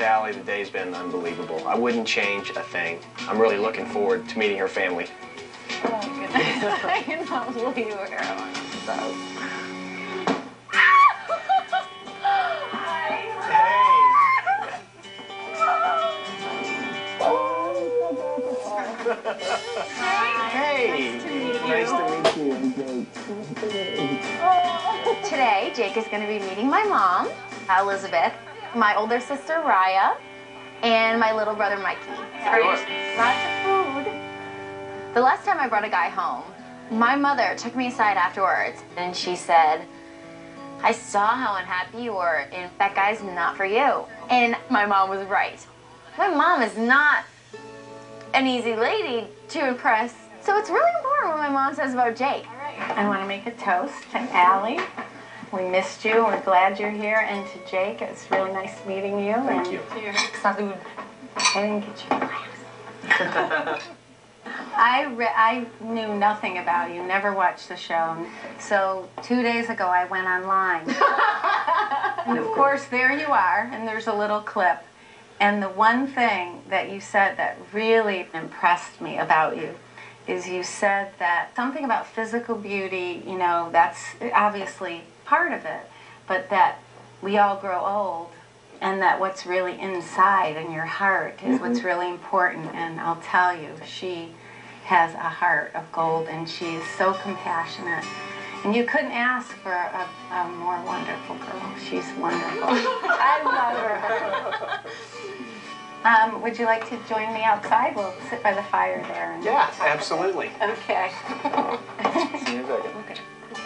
with Allie, the day's been unbelievable. I wouldn't change a thing. I'm really looking forward to meeting her family. Oh, goodness. I cannot believe you were on so. Hey! Nice to meet you. Today, Jake is going to be meeting my mom, Elizabeth, my older sister, Raya, and my little brother, Mikey. Lots of food. The last time I brought a guy home, my mother took me aside afterwards, and she said, I saw how unhappy you were, and that guy's not for you. And my mom was right. My mom is not an easy lady to impress. So it's really important what my mom says about Jake. I want to make a toast to Allie. We missed you. We're glad you're here. And to Jake, it's really nice meeting you. Thank you. Salud. I didn't get you glass. I knew nothing about you, never watched the show. So 2 days ago, I went online. And of course, there you are, and there's a little clip. And the one thing that you said that really impressed me about you is you said that something about physical beauty, you know, that's obviously part of it, but that we all grow old, and that what's really inside in your heart is what's really important. And I'll tell you, she has a heart of gold, and she is so compassionate. And you couldn't ask for a more wonderful girl. She's wonderful. I love her. Would you like to join me outside? We'll sit by the fire there. And Yeah, absolutely. Okay. See you in a second. Okay.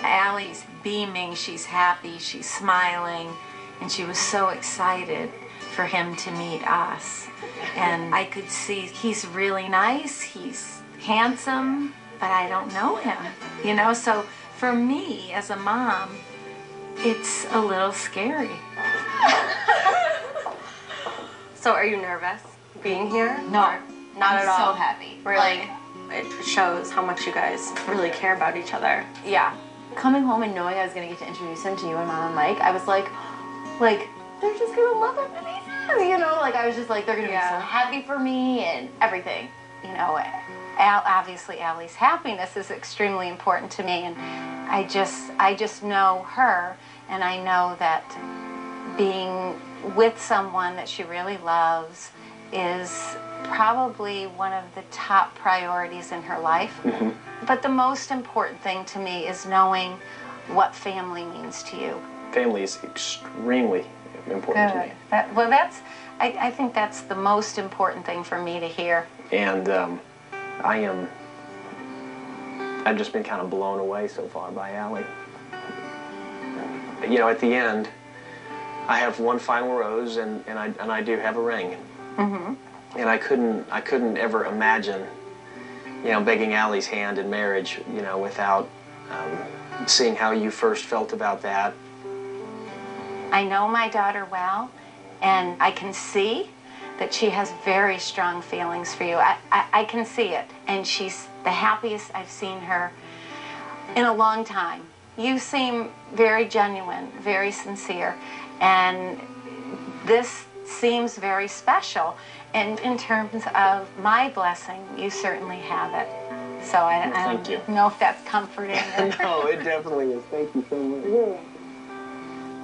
Allie's beaming, she's happy, she's smiling, and she was so excited for him to meet us. And I could see he's really nice, he's handsome, but I don't know him, you know? So for me, as a mom, it's a little scary. So are you nervous being here? No, Not at all. So happy. Really? It shows how much you guys really care about each other. Yeah. Coming home and knowing I was going to get to introduce him to you and Mom and Mike, I was like, they're just going to love him when he's here, you know? Like, I was just like, they're going to be so happy for me and everything, you know? Obviously, Allie's happiness is extremely important to me, and I just know her, and I know that being with someone that she really loves is probably one of the top priorities in her life. But the most important thing to me is knowing what family means to you. Family is extremely important to me. I think that's the most important thing for me to hear. And I've just been kind of blown away so far by Allie. You know, at the end, I have one final rose, and I do have a ring. And I couldn't ever imagine, you know, begging Allie's hand in marriage, you know, without seeing how you first felt about that. I know my daughter well, and I can see that she has very strong feelings for you. I can see it, and she's the happiest I've seen her in a long time. You seem very genuine, very sincere, and this seems very special. And in terms of my blessing, you certainly have it. So I don't know if that's comforting. No, it definitely is. Thank you so much.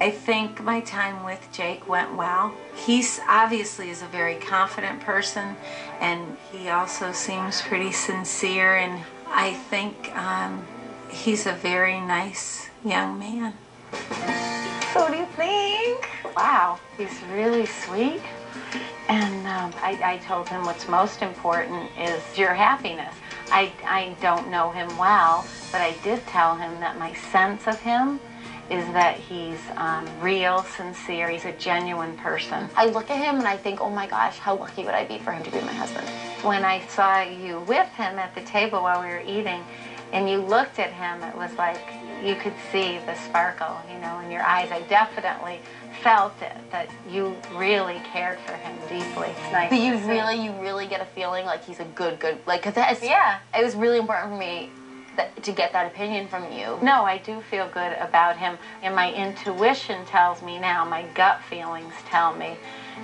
I think my time with Jake went well. He's obviously is a very confident person, and he also seems pretty sincere, and I think he's a very nice young man. So what do you think? Wow, he's really sweet. And I told him what's most important is your happiness. I don't know him well, but I did tell him that my sense of him is that he's real, sincere, he's a genuine person. I look at him and I think, oh my gosh, how lucky would I be for him to be my husband. When I saw you with him at the table while we were eating, and you looked at him, it was like you could see the sparkle, you know, in your eyes. I definitely felt it, that you really cared for him deeply. It's nice. But you really get a feeling like he's a good, like, cause that's, yeah, it was really important for me to get that opinion from you. No, I do feel good about him, and my intuition tells me now, my gut feelings tell me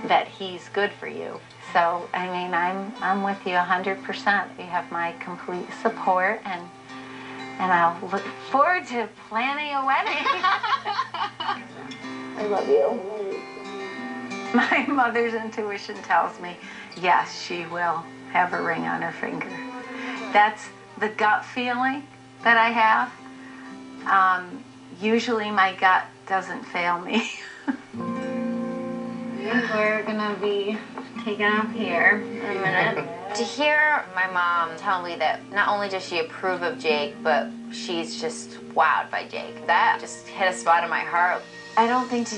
that he's good for you. So, I mean, I'm with you 100%. You have my complete support, and I'll look forward to planning a wedding. I love you. My mother's intuition tells me, yes, she will have a ring on her finger. That's the gut feeling that I have. Usually my gut doesn't fail me. We're gonna be taken off here in a minute. To hear my mom tell me that not only does she approve of Jake, but she's just wowed by Jake, that just hit a spot in my heart. I don't think